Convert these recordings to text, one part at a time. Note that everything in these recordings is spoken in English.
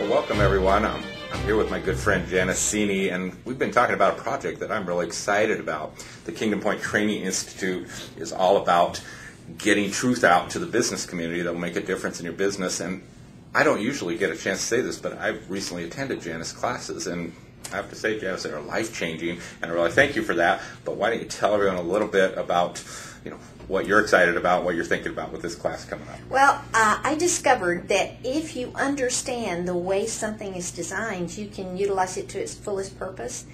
Well, welcome everyone. I'm here with my good friend Janice Sini, and we've been talking about a project that I'm really excited about. The Kingdom Point Training Institute is all about getting truth out to the business community that will make a difference in your business. And I don't usually get a chance to say this, but I've recently attended Janice classes, and I have to say, Janice, they are life-changing, and I really thank you for that. But why don't you tell everyone a little bit about, what you're excited about, what you're thinking about with this class coming up? Well, I discovered that if you understand the way something is designed, you can utilize it to its fullest purpose.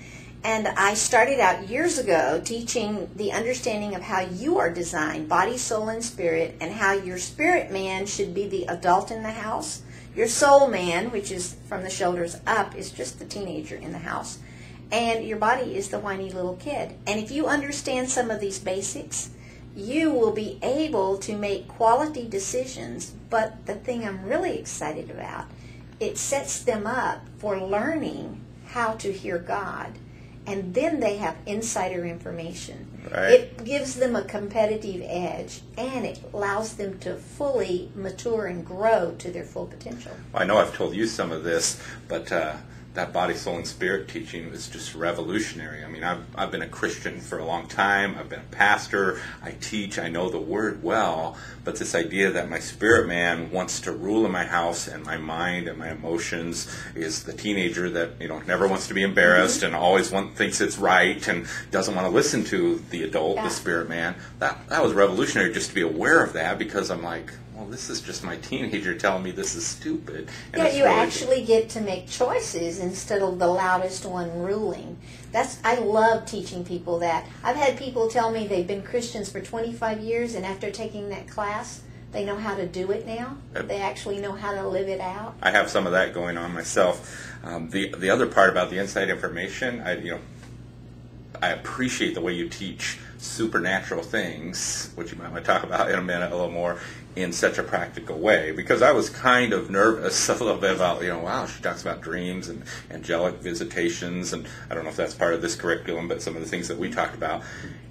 And I started out years ago teaching the understanding of how you are designed, body, soul, and spirit, and how your spirit man should be the adult in the house. Your soul man, which is from the shoulders up, is just the teenager in the house. And your body is the whiny little kid. And if you understand some of these basics, you will be able to make quality decisions. But the thing I'm really excited about, it sets them up for learning how to hear God. And then they have insider information. Right. It gives them a competitive edge, and it allows them to fully mature and grow to their full potential. Well, I know I've told you some of this, but that body, soul, and spirit teaching is just revolutionary. I mean, I've been a Christian for a long time. I've been a pastor. I teach. I know the Word well. But this idea that my spirit man wants to rule in my house, and my mind and my emotions is the teenager that never wants to be embarrassed and always thinks it's right and doesn't want to listen to the adult, the spirit man. That was revolutionary just to be aware of that, because I'm like, well, this is just my teenager telling me this is stupid. And you really actually get to make choices instead of the loudest one ruling. I love teaching people that. I've had people tell me they've been Christians for 25 years, and after taking that class, they know how to do it now. They actually know how to live it out. I have some of that going on myself. The other part about the inside information, I appreciate the way you teach supernatural things, which you might want to talk about in a minute a little more, in such a practical way, because I was kind of nervous a little bit about, wow, she talks about dreams and angelic visitations, and I don't know if that's part of this curriculum, but some of the things that we talked about.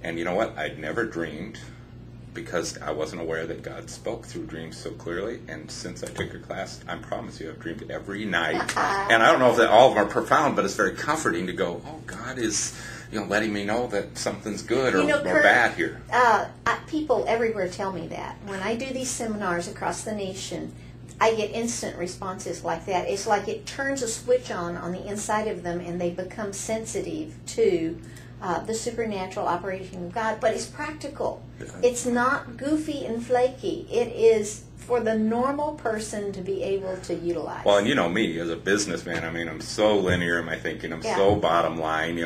And you know what? I'd never dreamed, because I wasn't aware that God spoke through dreams so clearly. And since I took your class, I promise you I've dreamed every night. And I don't know if that all of them are profound, but it's very comforting to go, oh, God is letting me know that something's good or Kurt, bad here. People everywhere tell me that. When I do these seminars across the nation, I get instant responses like that. It's like it turns a switch on the inside of them, and they become sensitive to the supernatural operation of God. But it's practical. Yeah. It's not goofy and flaky. It is for the normal person to be able to utilize. Well, and you know me as a businessman, I'm so linear in my thinking. I'm so bottom line.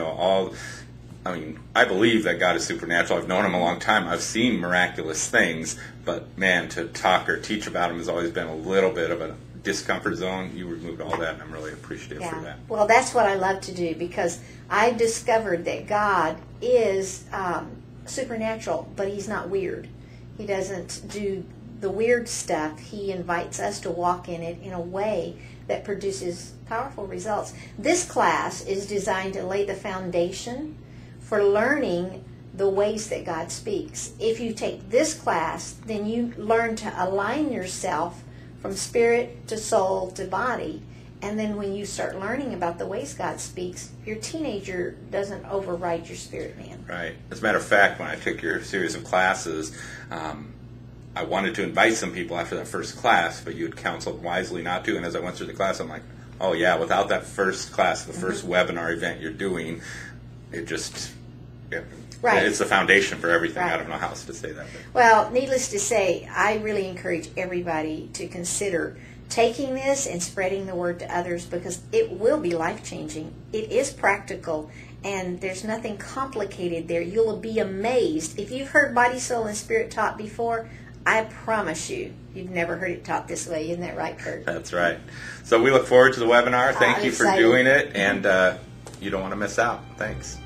I believe that God is supernatural. I've known Him a long time. I've seen miraculous things, but man, to talk or teach about Him has always been a little bit of a discomfort zone. You removed all that, and I'm really appreciative for that. Well, that's what I love to do, because I discovered that God is supernatural, but He's not weird. He doesn't do the weird stuff. He invites us to walk in it in a way that produces powerful results. This class is designed to lay the foundation for learning the ways that God speaks. If you take this class, then you learn to align yourself from spirit to soul to body. And then when you start learning about the ways God speaks, your teenager doesn't override your spirit man. Right. As a matter of fact, when I took your series of classes, I wanted to invite some people after that first class, but you had counseled wisely not to. And as I went through the class, I'm like, oh yeah, without that first class, the first webinar event you're doing, it just... Right. It's the foundation for everything. Right. I don't know how else to say that. Well, needless to say, I really encourage everybody to consider taking this and spreading the word to others, because it will be life-changing. It is practical, and there's nothing complicated there. You'll be amazed. If you've heard body, soul, and spirit taught before, I promise you've never heard it taught this way. Isn't that right, Kurt? That's right. So we look forward to the webinar. Thank you for excited. doing it, and you don't want to miss out. Thanks.